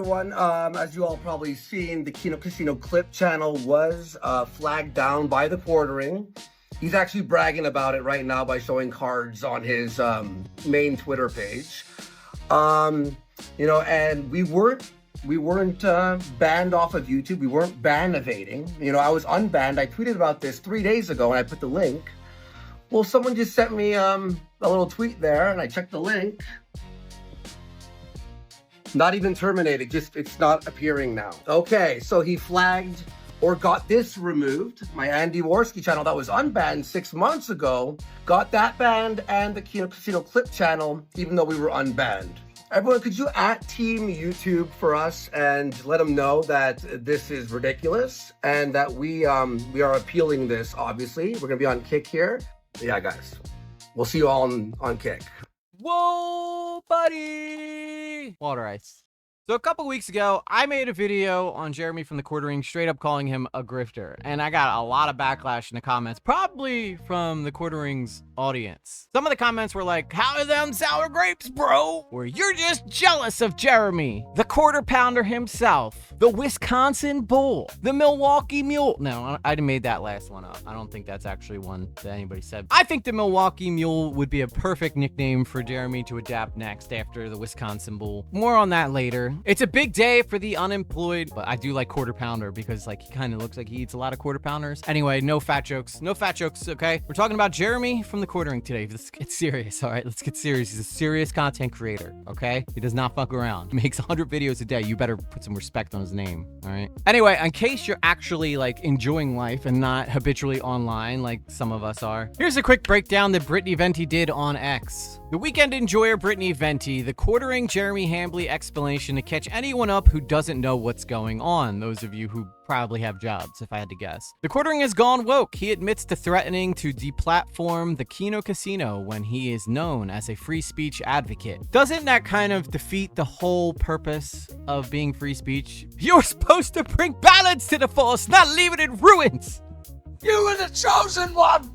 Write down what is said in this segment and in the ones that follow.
Everyone, as you all probably seen, the Kino Casino clip channel was flagged down by the quartering. He's actually bragging about it right now by showing cards on his main Twitter page. You know, and we weren't banned off of YouTube. We weren't ban-evading. You know, I was unbanned. I tweeted about this 3 days ago and I put the link. Well, someone just sent me a little tweet there and I checked the link. Not even terminated, just it's not appearing now. Okay, so he flagged or got this removed. My Andy Worski channel that was unbanned 6 months ago, got that banned, and the Kino Casino clip channel, even though we were unbanned. Everyone, could you @Team YouTube for us and let them know that this is ridiculous and that we are appealing this, obviously. We're gonna be on Kick here. Yeah, guys, we'll see you all on Kick. Whoa, buddy! Water ice. So a couple weeks ago, I made a video on Jeremy from the Quartering, straight up calling him a grifter. And I got a lot of backlash in the comments, probably from the Quartering's audience. Some of the comments were like, how are them sour grapes, bro? Or you're just jealous of Jeremy, the quarter pounder himself, the Wisconsin Bull, the Milwaukee Mule. No, I made that last one up. I don't think that's actually one that anybody said. I think the Milwaukee Mule would be a perfect nickname for Jeremy to adapt next after the Wisconsin Bull. More on that later. It's a big day for the unemployed, but I do like quarter pounder because like he kind of looks like he eats a lot of quarter pounders. Anyway, no fat jokes, okay? We're talking about Jeremy from the Quartering today. Let's get serious, all right? Let's get serious. He's a serious content creator, okay? He does not fuck around. He makes 100 videos a day. You better put some respect on his name, all right? Anyway, in case you're actually like enjoying life and not habitually online like some of us are, here's a quick breakdown that Brittany Venti did on X. The weekend enjoyer Brittany Venti, the Quartering Jeremy Hambly explanation to catch anyone up who doesn't know what's going on. Those of you who probably have jobs, if I had to guess. The Quartering has gone woke. He admits to threatening to deplatform the Kino Casino when he is known as a free speech advocate. Doesn't that kind of defeat the whole purpose of being free speech? You're supposed to bring balance to the force, not leave it in ruins. You were the chosen one!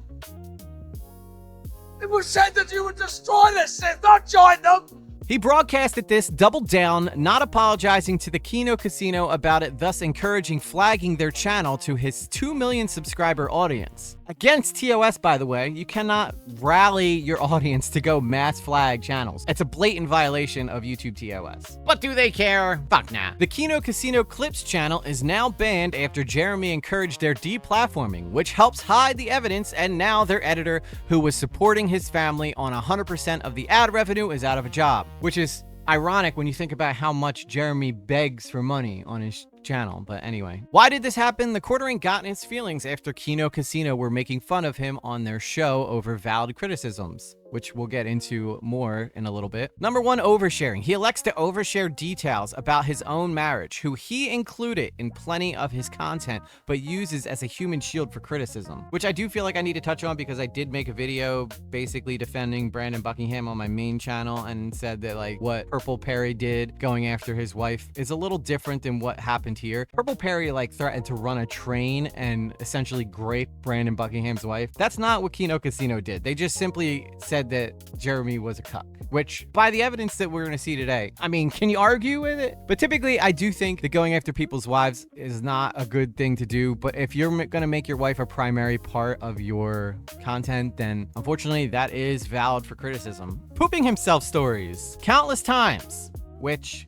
It was said that you would destroy this Sith, not join them! He broadcasted this, doubled down, not apologizing to the Kino Casino about it, thus encouraging flagging their channel to his 2 million subscriber audience. Against TOS, by the way, you cannot rally your audience to go mass flag channels. It's a blatant violation of YouTube TOS. But do they care? Fuck nah. The Kino Casino Clips channel is now banned after Jeremy encouraged their deplatforming, which helps hide the evidence, and now their editor, who was supporting his family on 100% of the ad revenue, is out of a job. Which is ironic when you think about how much Jeremy begs for money on his channel. But anyway, why did this happen? The Quartering got in his feelings after Kino Casino were making fun of him on their show over valid criticisms, which we'll get into more in a little bit. Number one, oversharing. He elects to overshare details about his own marriage, who he included in plenty of his content, but uses as a human shield for criticism, which I do feel like I need to touch on because I did make a video basically defending Brandon Buckingham on my main channel and said that like what Purple Perry did going after his wife is a little different than what happened here. Purple Perry like threatened to run a train and essentially grape Brandon Buckingham's wife. That's not what Kino Casino did. They just simply said that Jeremy was a cuck, which by the evidence that we're going to see today, I mean, can you argue with it? But typically I do think that going after people's wives is not a good thing to do. But if you're going to make your wife a primary part of your content, then unfortunately that is valid for criticism. Pooping himself stories countless times, which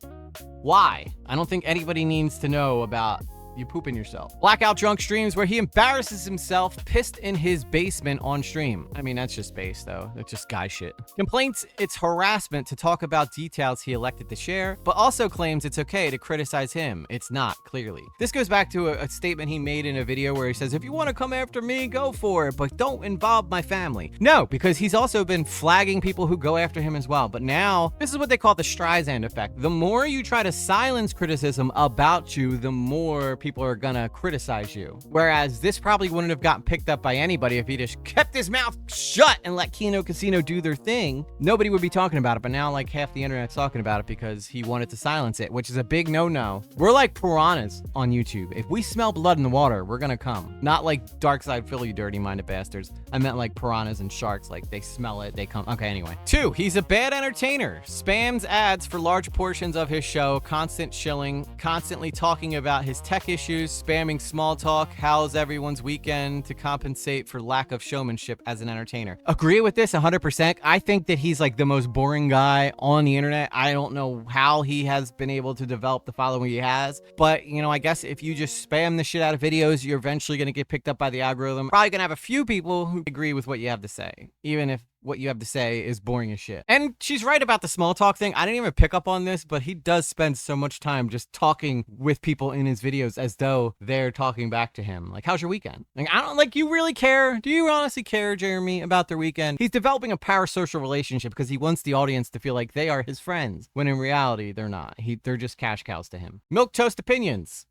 why? I don't think anybody needs to know about you pooping yourself. Blackout drunk streams where he embarrasses himself pissed in his basement on stream. I mean, that's just base though. That's just guy shit. Complaints it's harassment to talk about details he elected to share, but also claims it's okay to criticize him. It's not, clearly. This goes back to a statement he made in a video where he says, if you want to come after me, go for it, but don't involve my family. No, because he's also been flagging people who go after him as well. But now, this is what they call the Streisand effect. The more you try to silence criticism about you, the more people people are gonna criticize you. Whereas this probably wouldn't have gotten picked up by anybody if he just kept his mouth shut and let Kino Casino do their thing. Nobody would be talking about it, but now like half the internet's talking about it because he wanted to silence it, which is a big no-no. We're like piranhas on YouTube. If we smell blood in the water, we're gonna come. Not like Dark Side Phil, you dirty-minded bastards. I meant like piranhas and sharks, like they smell it, they come. Okay, anyway. 2, he's a bad entertainer. Spams ads for large portions of his show, constant shilling, constantly talking about his tech issues, spamming small talk, how's everyone's weekend to compensate for lack of showmanship as an entertainer. Agree with this 100%. I think that he's like the most boring guy on the internet. I don't know how he has been able to develop the following he has, but you know, I guess if you just spam the shit out of videos, you're eventually gonna get picked up by the algorithm. Probably gonna have a few people who agree with what you have to say, even if what you have to say is boring as shit. And she's right about the small talk thing. I didn't even pick up on this, but he does spend so much time just talking with people in his videos as though they're talking back to him. Like, how's your weekend? Like, I don't, like, you really care? Do you honestly care, Jeremy, about their weekend? He's developing a parasocial relationship because he wants the audience to feel like they are his friends, when in reality, they're not. They're just cash cows to him. Milquetoast opinions.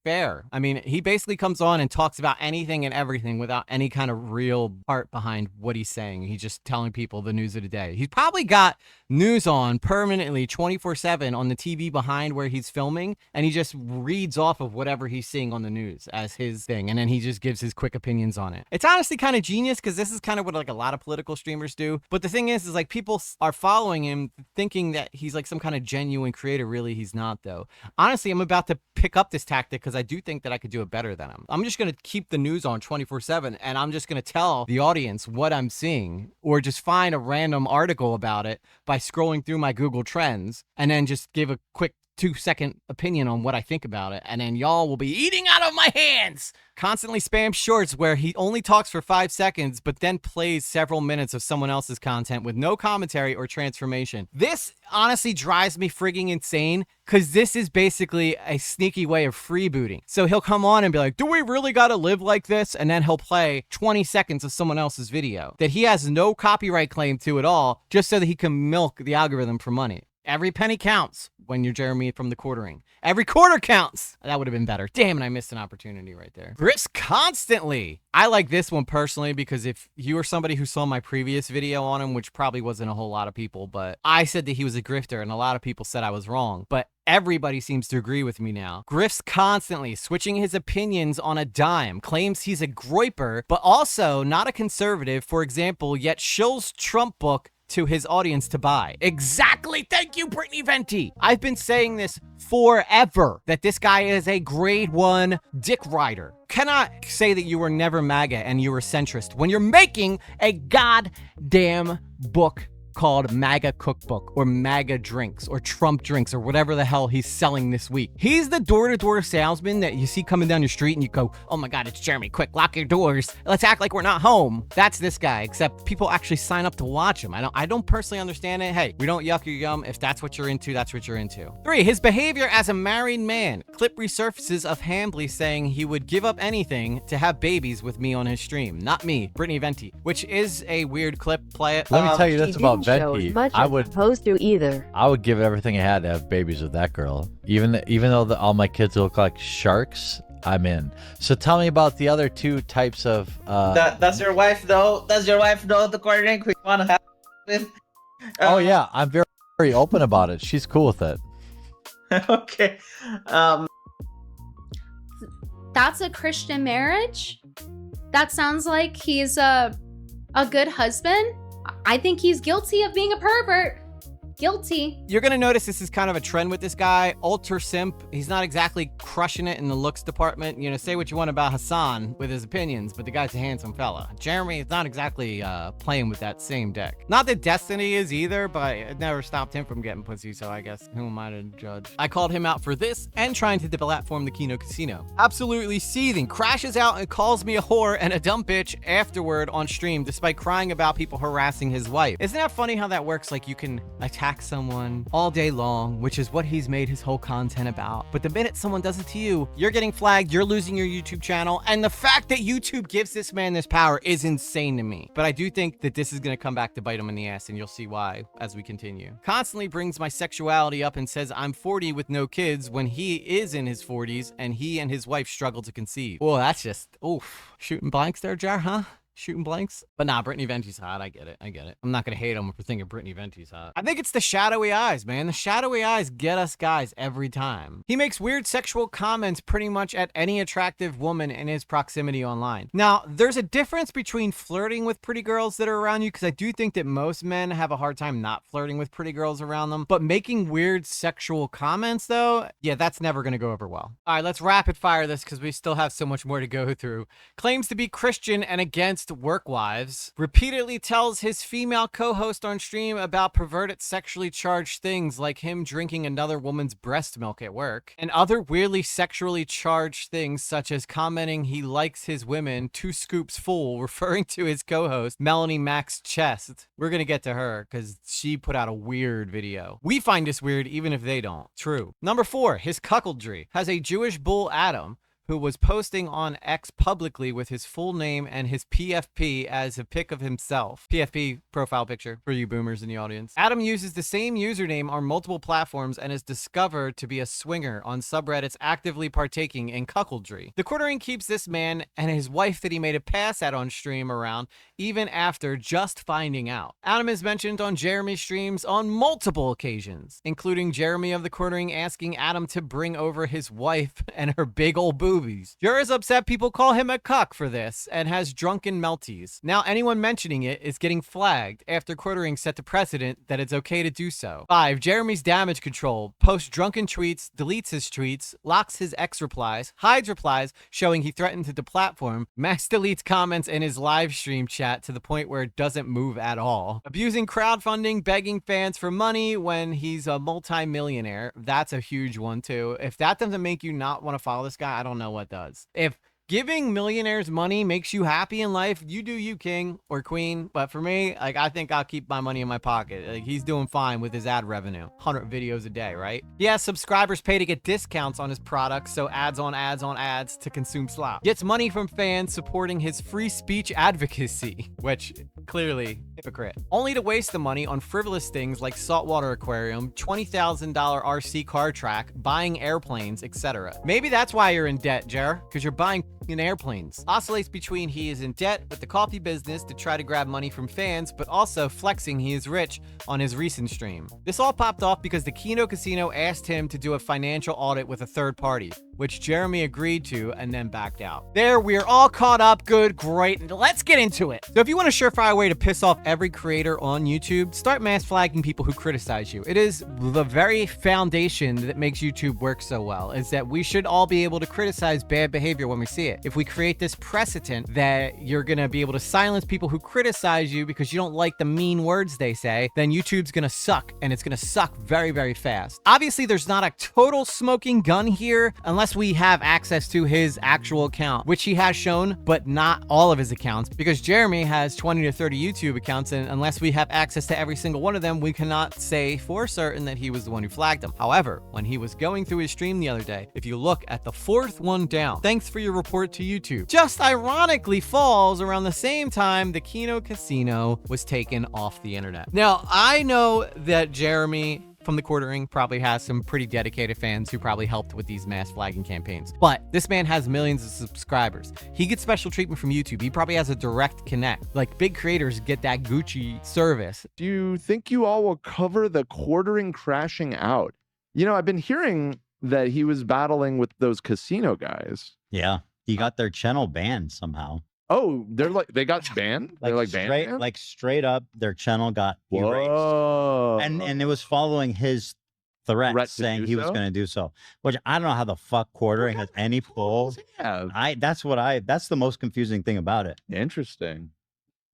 Fair. I mean, he basically comes on and talks about anything and everything without any kind of real heart behind what he's saying. He's just telling people the news of the day. He's probably got news on permanently 24/7 on the TV behind where he's filming, and he just reads off of whatever he's seeing on the news as his thing, and then he just gives his quick opinions on it. It's honestly kind of genius because this is kind of what like a lot of political streamers do. But the thing is like people are following him thinking that he's like some kind of genuine creator. Really, he's not though. Honestly, I'm about to pick up this tactic because I do think that I could do it better than him. I'm just going to keep the news on 24/7 and I'm just going to tell the audience what I'm seeing, or just find a random article about it by scrolling through my Google Trends and then just give a quick 2-second opinion on what I think about it, and then y'all will be eating out of my hands. Constantly spam shorts where he only talks for 5 seconds but then plays several minutes of someone else's content with no commentary or transformation. This honestly drives me frigging insane because this is basically a sneaky way of freebooting. So he'll come on and be like, do we really gotta live like this? And then he'll play 20 seconds of someone else's video that he has no copyright claim to at all, just so that he can milk the algorithm for money. Every penny counts when you're Jeremy from the quartering. Every quarter counts. That would have been better. Damn, and I missed an opportunity right there. Griffs constantly. I like this one personally because if you were somebody who saw my previous video on him, which probably wasn't a whole lot of people, but I said that he was a grifter and a lot of people said I was wrong. But everybody seems to agree with me now. Griffs constantly, switching his opinions on a dime, claims he's a groiper, but also not a conservative, for example, yet shills Trump book to his audience to buy. Exactly. Thank you, Brittany Venti. I've been saying this forever, that this guy is a grade 1 dick rider. Cannot say that you were never MAGA and you were centrist when you're making a goddamn book called MAGA Cookbook or MAGA Drinks or Trump Drinks or whatever the hell he's selling this week. He's the door-to-door salesman that you see coming down your street and you go, oh my God, it's Jeremy, quick, lock your doors. Let's act like we're not home. That's this guy, except people actually sign up to watch him. I don't personally understand it. Hey, we don't yuck your yum. If that's what you're into, that's what you're into. 3, his behavior as a married man. Clip resurfaces of Hambly saying he would give up anything to have babies with me on his stream. Not me, Brittany Venti, which is a weird clip. Play it. Let me tell you this about Venti. I would opposed to either. I would give it everything I had to have babies with that girl. Even though all my kids look like sharks, I'm in. So tell me about the other 2 types of. That's your wife though. Does your wife know the coordinate we want to have with? Oh yeah, I'm very, very open about it. She's cool with it. Okay. That's a Christian marriage? That sounds like he's a good husband? I think he's guilty of being a pervert. Guilty. You're gonna notice this is kind of a trend with this guy. Ultra simp. He's not exactly crushing it in the looks department. You know, say what you want about Hassan with his opinions, but the guy's a handsome fella. Jeremy is not exactly playing with that same deck. Not that Destiny is either, but it never stopped him from getting pussy, so I guess who am I to judge? I called him out for this and trying to deplatform the Kino Casino. Absolutely seething. Crashes out and calls me a whore and a dumb bitch afterward on stream, despite crying about people harassing his wife. Isn't that funny how that works? Like you can attack attack someone all day long, which is what he's made his whole content about. But the minute someone does it to you, you're getting flagged, you're losing your YouTube channel, and the fact that YouTube gives this man this power is insane to me. But I do think that this is gonna come back to bite him in the ass, and you'll see why as we continue. Constantly brings my sexuality up and says I'm 40 with no kids when he is in his 40s and he and his wife struggle to conceive. Well, that's just, oof. Shooting blanks there, Jar, huh? Shooting blanks. But nah, Brittany Venti's hot. I get it. I'm not gonna hate him for thinking Brittany Venti's hot. I think it's the shadowy eyes, man. The shadowy eyes get us guys every time. He makes weird sexual comments pretty much at any attractive woman in his proximity online. Now, there's a difference between flirting with pretty girls that are around you, because I do think that most men have a hard time not flirting with pretty girls around them. But making weird sexual comments, though, yeah, that's never gonna go over well. All right, let's rapid fire this because we still have so much more to go through. Claims to be Christian and against work wives, repeatedly tells his female co-host on stream about perverted sexually charged things like him drinking another woman's breast milk at work, and other weirdly sexually charged things such as commenting he likes his women 2 scoops full, referring to his co-host Melanie Mac's chest. We're gonna get to her because she put out a weird video. We find this weird even if they don't. True. Number 4, his cuckoldry has a Jewish bull Adam who was posting on X publicly with his full name and his PFP as a pic of himself. PFP, profile picture, for you boomers in the audience. Adam uses the same username on multiple platforms and is discovered to be a swinger on subreddits actively partaking in cuckoldry. The Quartering keeps this man and his wife that he made a pass at on stream around even after just finding out. Adam is mentioned on Jeremy's streams on multiple occasions, including Jeremy of the Quartering asking Adam to bring over his wife and her big old boobies. Jur is upset people call him a cuck for this and has drunken melties. Now anyone mentioning it is getting flagged after Quartering set the precedent that it's okay to do so. 5. Jeremy's damage control posts drunken tweets, deletes his tweets, locks his X replies, hides replies showing he threatened to deplatform, mass deletes comments in his live stream chat to the point where it doesn't move at all. Abusing crowdfunding, begging fans for money when he's a multi-millionaire. That's a huge one too. If that doesn't make you not want to follow this guy, I don't know what does. If giving millionaires money makes you happy in life, you do you, king or queen. But for me, like, I think I'll keep my money in my pocket. Like, he's doing fine with his ad revenue. 100 videos a day, right? Yeah, subscribers pay to get discounts on his products, so ads on ads on ads to consume slop. Gets money from fans supporting his free speech advocacy, which clearly hypocrite. Only to waste the money on frivolous things like saltwater aquarium, $20,000 RC car track, buying airplanes, etc. Maybe that's why you're in debt, Jer, because you're buying in airplanes. Oscillates between he is in debt with the coffee business to try to grab money from fans, but also flexing he is rich on his recent stream. This all popped off because the Kino Casino asked him to do a financial audit with a third party, which Jeremy agreed to and then backed out. There, we're all caught up. Good, great. Let's get into it. So if you want a surefire way to piss off every creator on YouTube, start mass flagging people who criticize you. It is the very foundation that makes YouTube work so well, is that we should all be able to criticize bad behavior when we see it. If we create this precedent that you're gonna be able to silence people who criticize you because you don't like the mean words they say, then YouTube's gonna suck, and it's gonna suck very, very fast. Obviously, there's not a total smoking gun here unless we have access to his actual account, which he has shown, but not all of his accounts, because Jeremy has 20 to 30 YouTube accounts, and unless we have access to every single one of them, we cannot say for certain that he was the one who flagged him. However, when he was going through his stream the other day, if you look at the 4th one down, thanks for your report to YouTube, just ironically falls around the same time the Kino Casino was taken off the internet. Now, I know that Jeremy from the Quartering probably has some pretty dedicated fans who probably helped with these mass flagging campaigns, but this man has millions of subscribers. He gets special treatment from YouTube. He probably has a direct connect. Like, big creators get that Gucci service. Do you think you all will cover the Quartering crashing out? You know, I've been hearing that he was battling with those casino guys. Yeah, he got their channel banned somehow. Oh, they got banned? Like, they're like banned? Like straight up, their channel got erased. Whoa. And it was following his threat saying he was going to do so. Which I don't know how the fuck Quartering has any pull. Yeah. That's the most confusing thing about it. Interesting.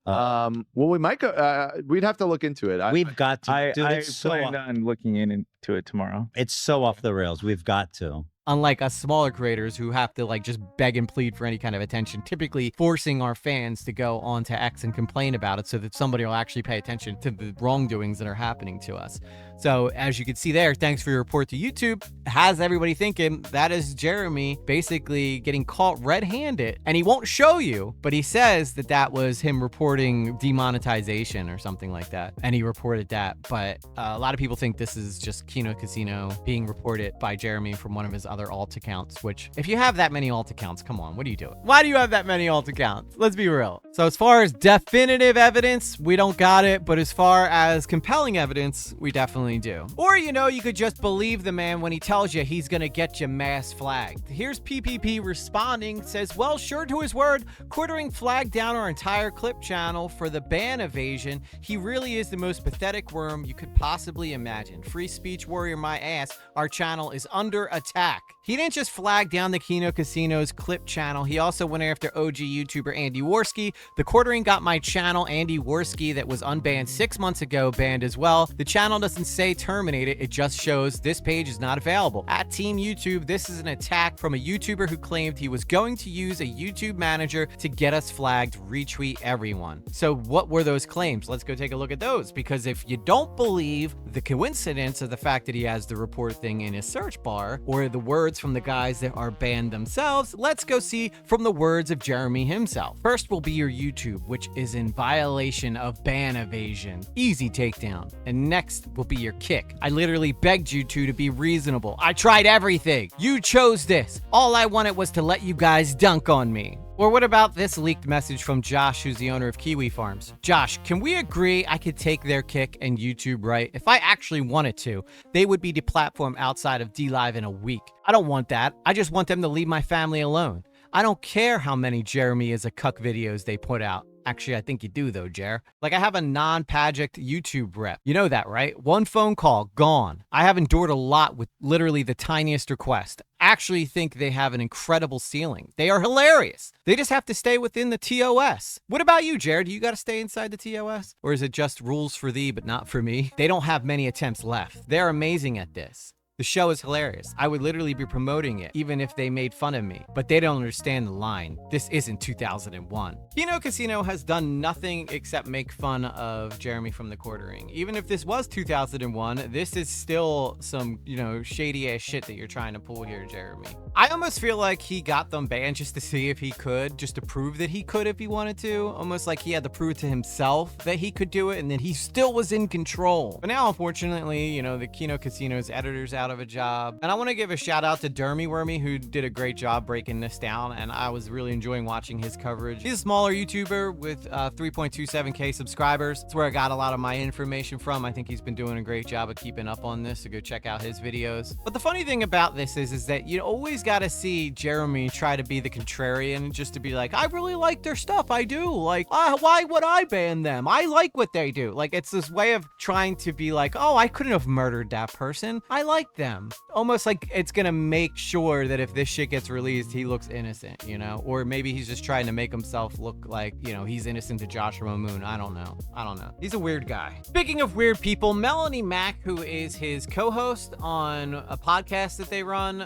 Well, we might go. We'd have to look into it. We've got to. Dude, I plan on looking into it tomorrow. It's so off the rails. We've got to. Unlike us smaller creators who have to like just beg and plead for any kind of attention, typically forcing our fans to go on to X and complain about it so that somebody will actually pay attention to the wrongdoings that are happening to us. So as you can see there, thanks for your report to YouTube, has everybody thinking that is Jeremy basically getting caught red-handed, and he won't show you, but he says that that was him reporting demonetization or something like that, and he reported that. But a lot of people think this is just Kino Casino being reported by Jeremy from one of his other alt accounts, which if you have that many alt accounts, come on, what are you doing? Why do you have that many alt accounts? Let's be real. So as far as definitive evidence, we don't got it, but as far as compelling evidence, we definitely do. Or, you know, you could just believe the man when he tells you he's gonna get you mass flagged. Here's PPP responding, says, well, sure to his word, Quartering flagged down our entire clip channel for the ban evasion. He really is the most pathetic worm you could possibly imagine. Free speech warrior my ass, our channel is under attack. He didn't just flag down the Kino Casino's clip channel, he also went after OG YouTuber Andy Worski. The Quartering got my channel, Andy Worski, that was unbanned 6 months ago, banned as well. The channel doesn't say terminated, it just shows this page is not available. At Team YouTube, this is an attack from a YouTuber who claimed he was going to use a YouTube manager to get us flagged. Retweet everyone. So what were those claims? Let's go take a look at those, because if you don't believe the coincidence of the fact that he has the report thing in his search bar, or the words from the guys that are banned themselves, let's go see from the words of Jeremy himself. First will be your YouTube, which is in violation of ban evasion. Easy takedown. And next will be your kick. I literally begged you two to be reasonable. I tried everything. You chose this. All I wanted was to let you guys dunk on me. Or what about this leaked message from Josh, who's the owner of Kiwi Farms? Josh, can we agree I could take their kick and YouTube right? If I actually wanted to, they would be deplatformed outside of DLive in a week. I don't want that. I just want them to leave my family alone. I don't care how many Jeremy is a cuck videos they put out. Actually, I think you do though, Jer. Like, I have a non-Pagic YouTube rep. You know that, right? One phone call, gone. I have endured a lot with literally the tiniest request. Actually think they have an incredible ceiling. They are hilarious. They just have to stay within the TOS. What about you, Jared? Do you got to stay inside the TOS? Or is it just rules for thee, but not for me? They don't have many attempts left. They're amazing at this. The show is hilarious. I would literally be promoting it, even if they made fun of me. But they don't understand the line. This isn't 2001. Kino Casino has done nothing except make fun of Jeremy from the Quartering. Even if this was 2001, this is still some, you know, shady ass shit that you're trying to pull here, Jeremy. I almost feel like he got them banned just to see if he could, just to prove that he could if he wanted to. Almost like he had to prove to himself that he could do it, and then he still was in control. But now, unfortunately, you know, the Kino Casino's editor's out of a job. And I want to give a shout out to Dermy Wormy, who did a great job breaking this down, and I was really enjoying watching his coverage. He's a smaller YouTuber with 3.27k subscribers. That's where I got a lot of my information from. I think he's been doing a great job of keeping up on this, so go check out his videos. But the funny thing about this is that you always got to see Jeremy try to be the contrarian, just to be like, I really like their stuff. I do. Like, why would I ban them? I like what they do. Like, it's this way of trying to be like, oh, I couldn't have murdered that person. I like them. Almost like it's gonna make sure that if this shit gets released, he looks innocent, you know? Or maybe he's just trying to make himself look like, you know, he's innocent to Joshua Moon. I don't know. He's a weird guy. Speaking of weird people, Melanie Mack, who is his co-host on a podcast that they run,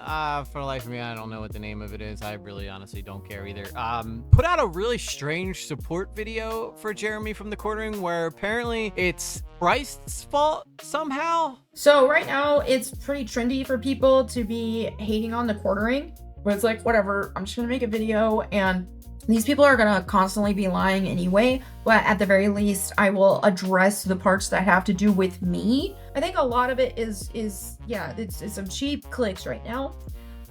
for the life of me, I don't know what the name of it is. I really honestly don't care either. Put out a really strange support video for Jeremy from the Quartering, where apparently it's Christ's fault somehow. So right now it's pretty trendy for people to be hating on the Quartering, but it's like, whatever, I'm just gonna make a video, and these people are gonna constantly be lying anyway, but at the very least I will address the parts that have to do with me. I think a lot of it is yeah, it's some cheap clicks right now,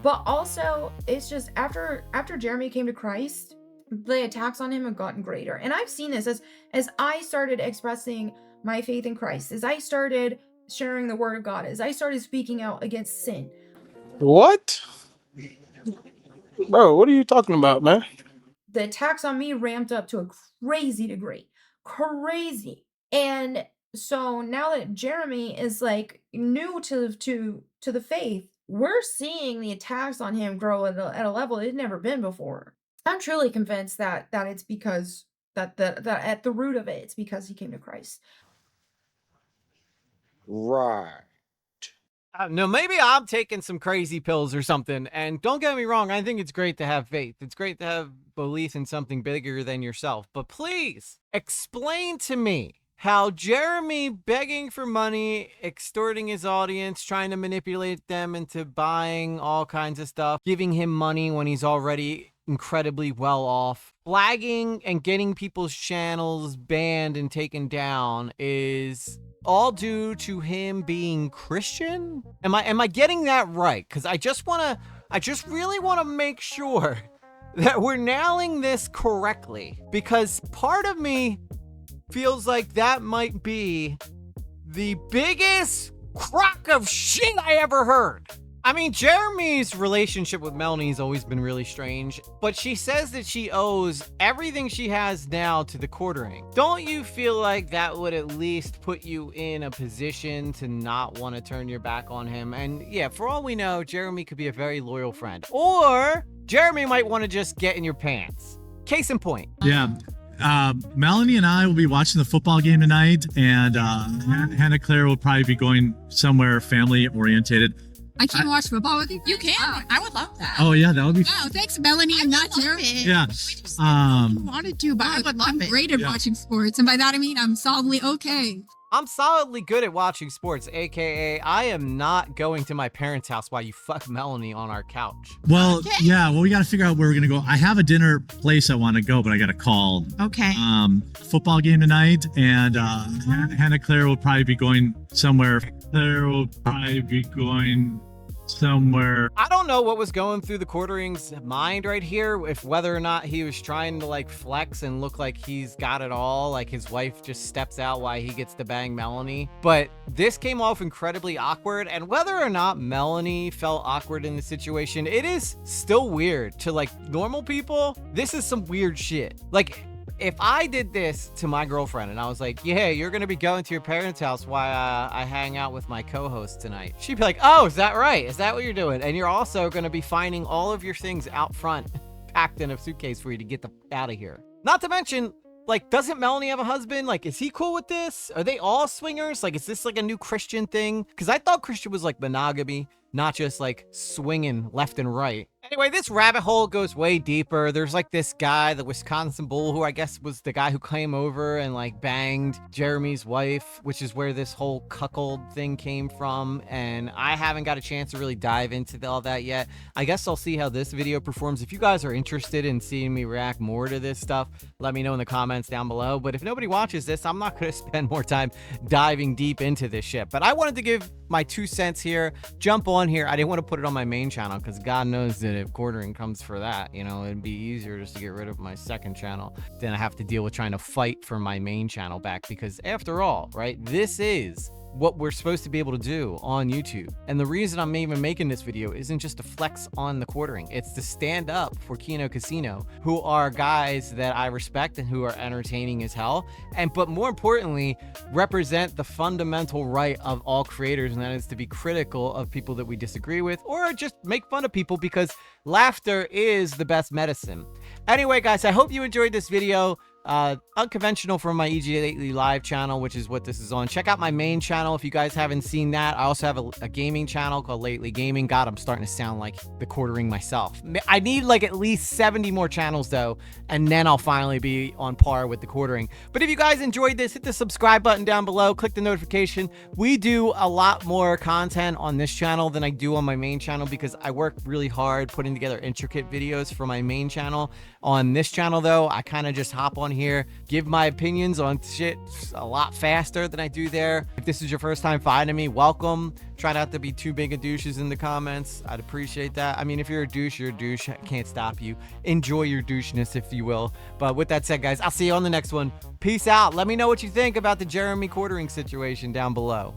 but also it's just after Jeremy came to Christ, the attacks on him have gotten greater. And I've seen this as I started expressing my faith in Christ, as I started sharing the word of God, as I started speaking out against sin. What? Bro, what are you talking about, man? The attacks on me ramped up to a crazy degree. Crazy. And so now that Jeremy is like new to the faith, we're seeing the attacks on him grow at a level it's never been before. I'm truly convinced that it's because that at the root of it, it's because he came to Christ. Right. No, maybe I'm taking some crazy pills or something. And don't get me wrong, I think it's great to have faith. It's great to have belief in something bigger than yourself. But please explain to me how Jeremy begging for money, extorting his audience, trying to manipulate them into buying all kinds of stuff, giving him money when he's already incredibly well off, flagging and getting people's channels banned and taken down is all due to him being Christian? Am I getting that right? Because I just really want to make sure that we're nailing this correctly, because part of me feels like that might be the biggest crock of shit I ever heard. I mean, Jeremy's relationship with Melanie has always been really strange, but she says that she owes everything she has now to the quartering. Don't you feel like that would at least put you in a position to not want to turn your back on him? And yeah, for all we know, Jeremy could be a very loyal friend. Or Jeremy might want to just get in your pants. Case in point. Yeah. Melanie and I will be watching the football game tonight, and Hannah Claire will probably be going somewhere family orientated. I can watch football with you. You can. I would love that. Oh yeah, that would be. Wow, thanks, Melanie. I'm not Jeremy. Yeah. I wanted to, but I'm great at watching sports, and by that I mean I'm solidly okay. I'm solidly good at watching sports, aka I am not going to my parents' house while you fuck Melanie on our couch. Well, yeah. Well, we got to figure out where we're gonna go. I have a dinner place I want to go, but I got to call. Okay. Football game tonight, and Hannah Claire will probably be going somewhere. Claire will probably be going somewhere. I don't know what was going through the quartering's mind right here, if whether or not he was trying to like flex and look like he's got it all, like his wife just steps out while he gets to bang Melanie. But this came off incredibly awkward, and whether or not Melanie felt awkward in the situation, it is still weird to like normal people. This is some weird shit. Like, if I did this to my girlfriend and I was like, yeah, you're going to be going to your parents' house while I hang out with my co-host tonight, she'd be like, oh, is that right? Is that what you're doing? And you're also going to be finding all of your things out front, packed in a suitcase for you to get the out of here. Not to mention, like, doesn't Melanie have a husband? Like, is he cool with this? Are they all swingers? Like, is this like a new Christian thing? Because I thought Christian was like monogamy, not just like swinging left and right. Anyway, this rabbit hole goes way deeper. There's like this guy, the Wisconsin Bull, who I guess was the guy who came over and like banged Jeremy's wife, which is where this whole cuckold thing came from. And I haven't got a chance to really dive into all that yet. I guess I'll see how this video performs. If you guys are interested in seeing me react more to this stuff, let me know in the comments down below. But if nobody watches this, I'm not going to spend more time diving deep into this shit. But I wanted to give my 2 cents here, jump on here. I didn't want to put it on my main channel because God knows that if quartering comes for that, you know, it'd be easier just to get rid of my second channel than I have to deal with trying to fight for my main channel back. Because after all, right, this is what we're supposed to be able to do on YouTube. And the reason I'm even making this video isn't just to flex on the quartering. It's to stand up for Kino Casino, who are guys that I respect and who are entertaining as hell. But more importantly, represent the fundamental right of all creators, and that is to be critical of people that we disagree with, or just make fun of people, because laughter is the best medicine. Anyway, guys, I hope you enjoyed this video. Unconventional from my EG Lately live channel, which is what this is on. Check out my main channel if you guys haven't seen that. I also have a gaming channel called Lately Gaming. God, I'm starting to sound like the quartering myself. I need like at least 70 more channels though, and then I'll finally be on par with the quartering. But if you guys enjoyed this, hit the subscribe button down below, click the notification. We do a lot more content on this channel than I do on my main channel, because I work really hard putting together intricate videos for my main channel. On this channel though, I kind of just hop on here, give my opinions on shit a lot faster than I do there. If this is your first time finding me, welcome. Try not to be too big of douches in the comments. I'd appreciate that. I mean, if you're a douche, you're a douche. I can't stop you. Enjoy your doucheness, if you will. But with that said, guys, I'll see you on the next one. Peace out. Let me know what you think about the Jeremy quartering situation down below.